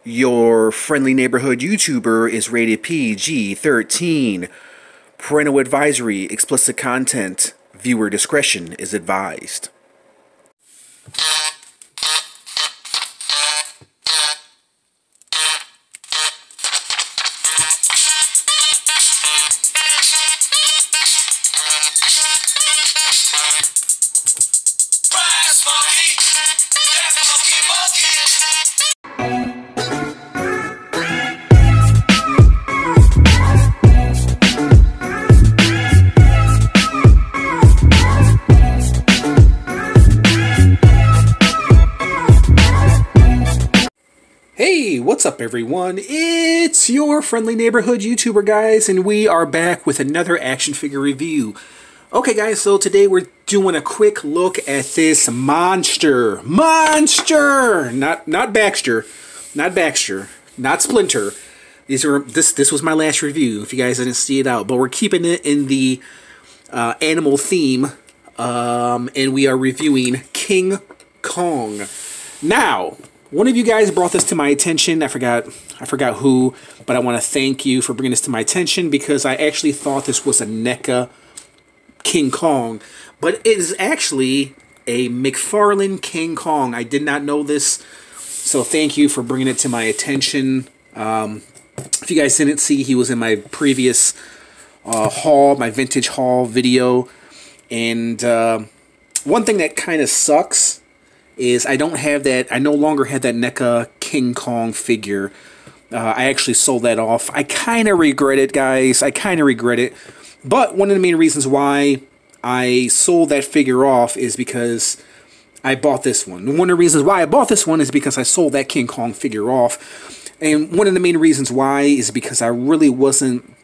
Your friendly neighborhood YouTuber is rated PG-13. Parental advisory, explicit content, viewer discretion is advised. Hey, what's up everyone? It's your friendly neighborhood YouTuber, guys, and we are back with another action figure review. Okay guys, so today we're doing a quick look at this monster. Not Baxter, not Splinter. This was my last review, if you guys didn't see it out, but we're keeping it in the animal theme, and we are reviewing King Kong. Now, one of you guys brought this to my attention. I forgot who, but I want to thank you for bringing this to my attention because I actually thought this was a NECA King Kong, but it is actually a Mcfarlane King Kong. I did not know this, so thank you for bringing it to my attention. If you guys didn't see, he was in my previous haul, my vintage haul video, and one thing that kind of sucks is I no longer have that NECA King Kong figure. I actually sold that off. I kind of regret it, guys. I kind of regret it. But one of the main reasons why I sold that figure off is because I bought this one. One of the reasons why I bought this one is because I sold that King Kong figure off. And one of the main reasons why is because I really wasn't...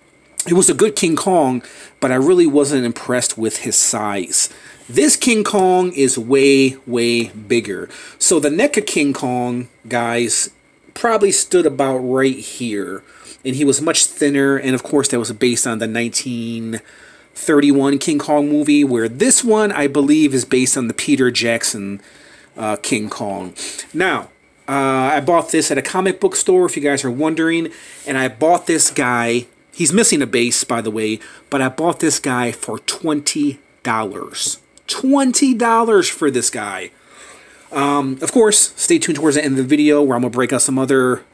It was a good King Kong, but I really wasn't impressed with his size. This King Kong is way, way bigger. So the NECA King Kong, guys, probably stood about right here. And he was much thinner, and of course that was based on the 1931 King Kong movie, where this one, I believe, is based on the Peter Jackson King Kong. Now, I bought this at a comic book store, if you guys are wondering, and I bought this guy... He's missing a base, by the way, but I bought this guy for $20. $20 for this guy. Of course, stay tuned towards the end of the video where I'm going to break out some other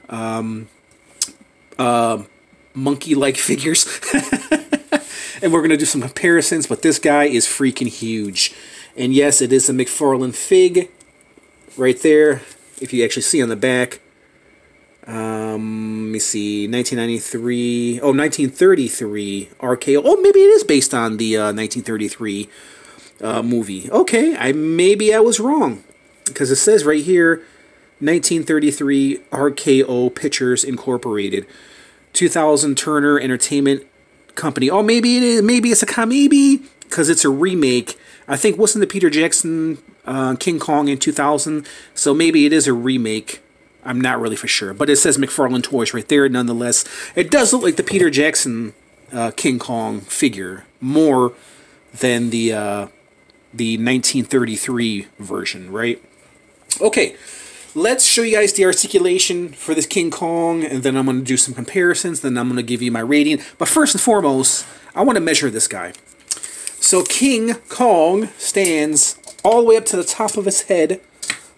monkey-like figures. And we're going to do some comparisons, but this guy is freaking huge. And yes, it is a Mcfarlane fig right there, if you actually see on the back. Let me see, 1993, oh, 1933 RKO. Oh, maybe it is based on the 1933 movie. Okay, maybe I was wrong, because it says right here, 1933 RKO Pictures Incorporated, 2000 Turner Entertainment Company. Oh, maybe it is. Maybe it's maybe because it's a remake. I think wasn't the Peter Jackson King Kong in 2000, so maybe it is a remake. I'm not really for sure, but it says Mcfarlane Toys right there nonetheless. It does look like the Peter Jackson King Kong figure more than the 1933 version, right? Okay, let's show you guys the articulation for this King Kong, and then I'm going to do some comparisons, then I'm going to give you my rating. But first and foremost, I want to measure this guy. So King Kong stands all the way up to the top of his head,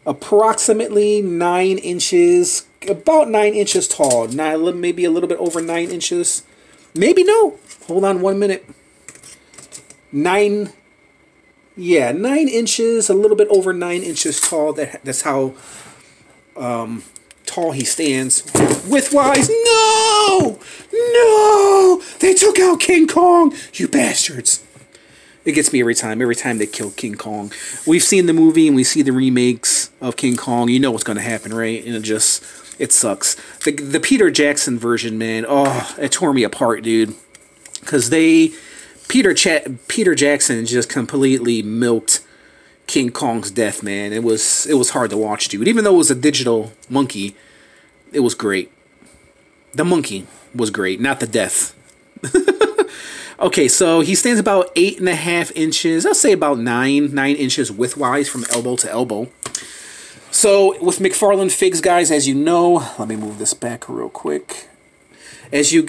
approximately 9 inches, about 9 inches tall. Maybe a little bit over 9 inches. Maybe no. Hold on 1 minute. 9 inches, a little bit over 9 inches tall. That's how tall he stands. Widthwise, no! No! They took out King Kong, you bastards. It gets me every time they kill King Kong. We've seen the movie and we see the remakes of King Kong. You know what's going to happen, right? And it sucks. The Peter Jackson version, man, oh, it tore me apart, dude. Because Peter Jackson just completely milked King Kong's death, man. It was hard to watch, dude. Even though it was a digital monkey, it was great. The monkey was great, not the death. Okay, so he stands about 8.5 inches. I'll say about 9 inches widthwise from elbow to elbow. So with Mcfarlane figs, guys, as you know, let me move this back real quick. As you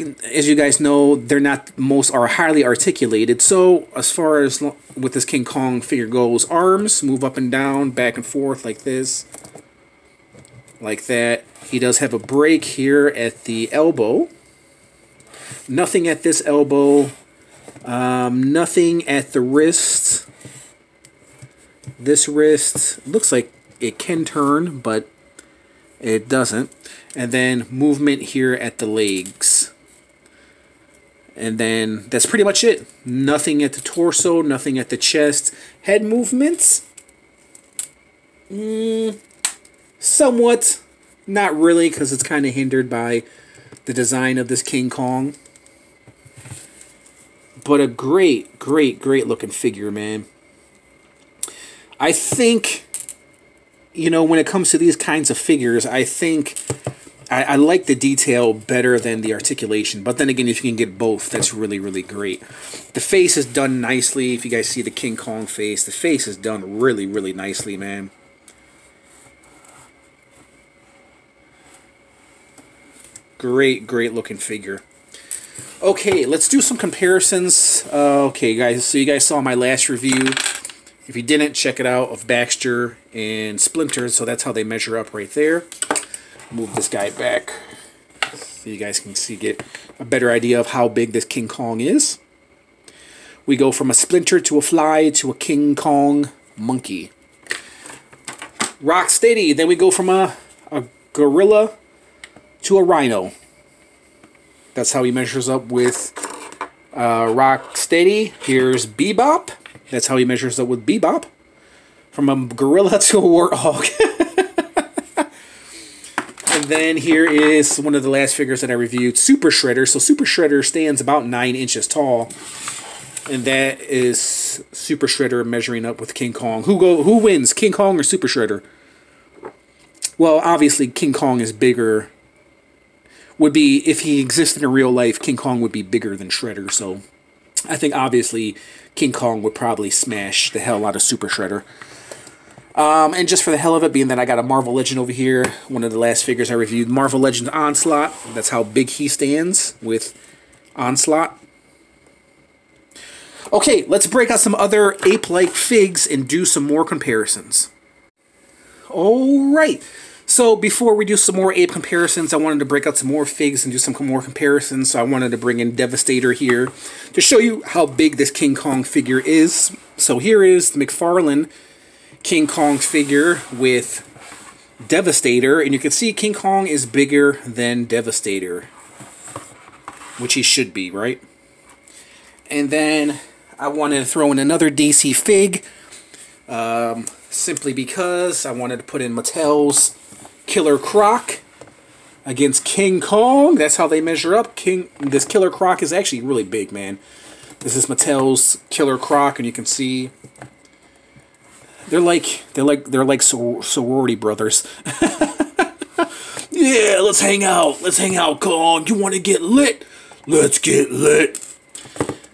guys know, they're not most are highly articulated. So as far as with this King Kong figure goes, arms move up and down, back and forth like this, like that. He does have a break here at the elbow. Nothing at this elbow. Nothing at the wrist. This wrist looks like it can turn, but it doesn't. And then movement here at the legs. And then that's pretty much it. Nothing at the torso, nothing at the chest. Head movements? Somewhat. Not really, because it's kind of hindered by the design of this King Kong. But a great, great, great looking figure, man. I think, you know, when it comes to these kinds of figures, I think I like the detail better than the articulation. But then again, if you can get both, that's really, really great. The face is done nicely. If you guys see the King Kong face, the face is done really, really nicely, man. Great, great looking figure. Okay, let's do some comparisons. Okay, guys, so you guys saw my last review. If you didn't, check it out, of Baxter and Splinter. So that's how they measure up right there. Move this guy back so you guys can get a better idea of how big this King Kong is. We go from a Splinter to a Fly to a King Kong monkey. Rock steady. Then we go from a gorilla to a rhino. That's how he measures up with Rock steady. Here's Bebop. That's how he measures up with Bebop. From a gorilla to a warthog. And then here is one of the last figures that I reviewed, Super Shredder. So Super Shredder stands about 9 inches tall. And that is Super Shredder measuring up with King Kong. Who wins, King Kong or Super Shredder? Well, obviously King Kong is bigger. Would be, if he existed in real life, King Kong would be bigger than Shredder. So I think obviously King Kong would probably smash the hell out of Super Shredder. And just for the hell of it, being that I got a Marvel Legend over here, one of the last figures I reviewed, Marvel Legend Onslaught. That's how big he stands with Onslaught. Okay, let's break out some other ape-like figs and do some more comparisons. Alright, so before we do some more ape comparisons, I wanted to break out some more figs and do some more comparisons. So I wanted to bring in Devastator here to show you how big this King Kong figure is. So here is the Mcfarlane King Kong figure with Devastator, and you can see King Kong is bigger than Devastator, which he should be, right? And then I wanted to throw in another DC fig, simply because I wanted to put in Mattel's Killer Croc against King Kong. That's how they measure up. This Killer Croc is actually really big, man. This is Mattel's Killer Croc, and you can see they're like sorority brothers. Yeah, let's hang out. Let's hang out, Kong. You want to get lit? Let's get lit.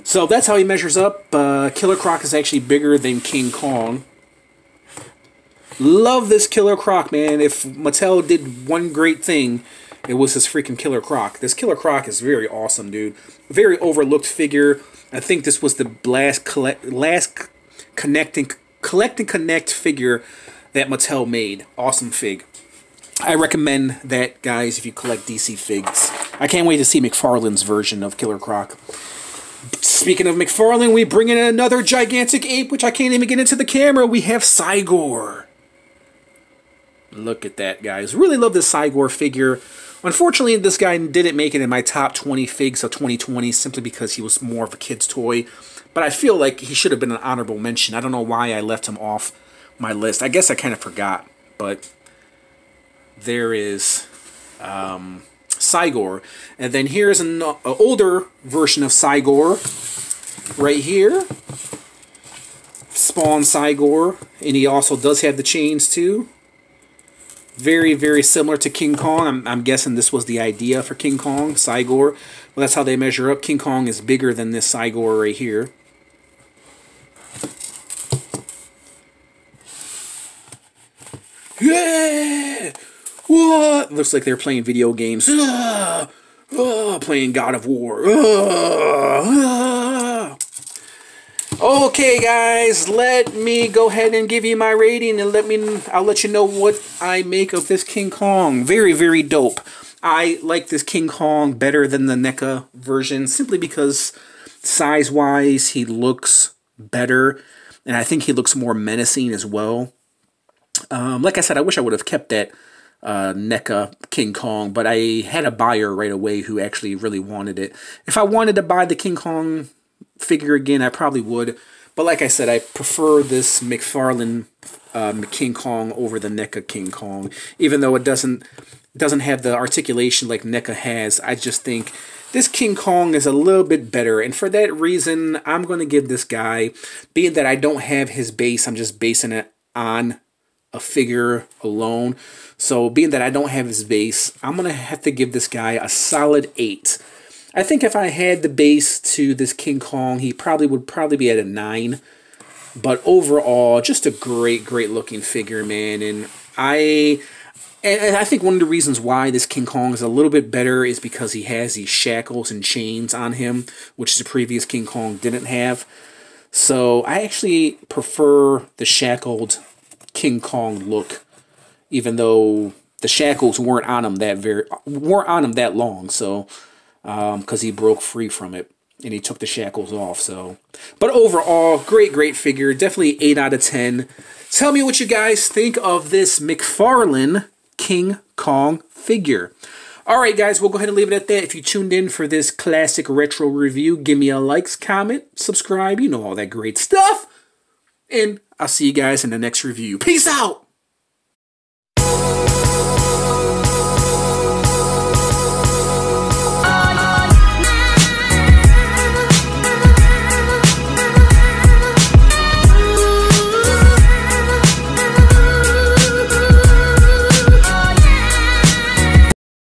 So that's how he measures up. Killer Croc is actually bigger than King Kong. Love this Killer Croc, man. If Mattel did one great thing, it was this freaking Killer Croc. This Killer Croc is very awesome, dude. Very overlooked figure. I think this was the last collect and connect figure that Mattel made. Awesome fig. I recommend that, guys, if you collect DC figs. I can't wait to see McFarlane's version of Killer Croc. Speaking of McFarlane, we bring in another gigantic ape, which I can't even get into the camera. We have Cygor. Look at that, guys. Really love this Cygor figure. Unfortunately, this guy didn't make it in my top 20 figs of 2020 simply because he was more of a kid's toy. But I feel like he should have been an honorable mention. I don't know why I left him off my list. I guess I kind of forgot. But there is Cygor. And then here's an older version of Cygor right here. Spawn Cygor. And he also does have the chains too. Very, very similar to King Kong. I'm guessing this was the idea for King Kong, Cygor. Well, that's how they measure up. King Kong is bigger than this Cygor right here. Yeah! What? Looks like they're playing video games. Playing God of War. Okay, guys, let me go ahead and give you my rating, and I'll let you know what I make of this King Kong. Very, very dope. I like this King Kong better than the NECA version, simply because size-wise, he looks better, and I think he looks more menacing as well. Like I said, I wish I would have kept that NECA King Kong, but I had a buyer right away who actually really wanted it. If I wanted to buy the King Kong figure again, I probably would. But like I said, I prefer this Mcfarlane King Kong over the NECA King Kong, even though it doesn't have the articulation like NECA has. I just think this King Kong is a little bit better, and for that reason, I'm going to give this guy, being that I don't have his base, I'm just basing it on a figure alone. So being that I don't have his base, I'm going to have to give this guy a solid 8. I think if I had the base to this King Kong, he would probably be at a 9. But overall, just a great looking figure, man. And I think one of the reasons why this King Kong is a little bit better is because he has these shackles and chains on him, which the previous King Kong didn't have. So I actually prefer the shackled King Kong look, even though the shackles weren't on him that long. So because he broke free from it and he took the shackles off. So, but overall, great figure. Definitely 8 out of 10. Tell me what you guys think of this Mcfarlane King Kong figure. Alright guys, we'll go ahead and leave it at that. If you tuned in for this classic retro review, give me a like, comment, subscribe, you know all that great stuff. And I'll see you guys in the next review. Peace out!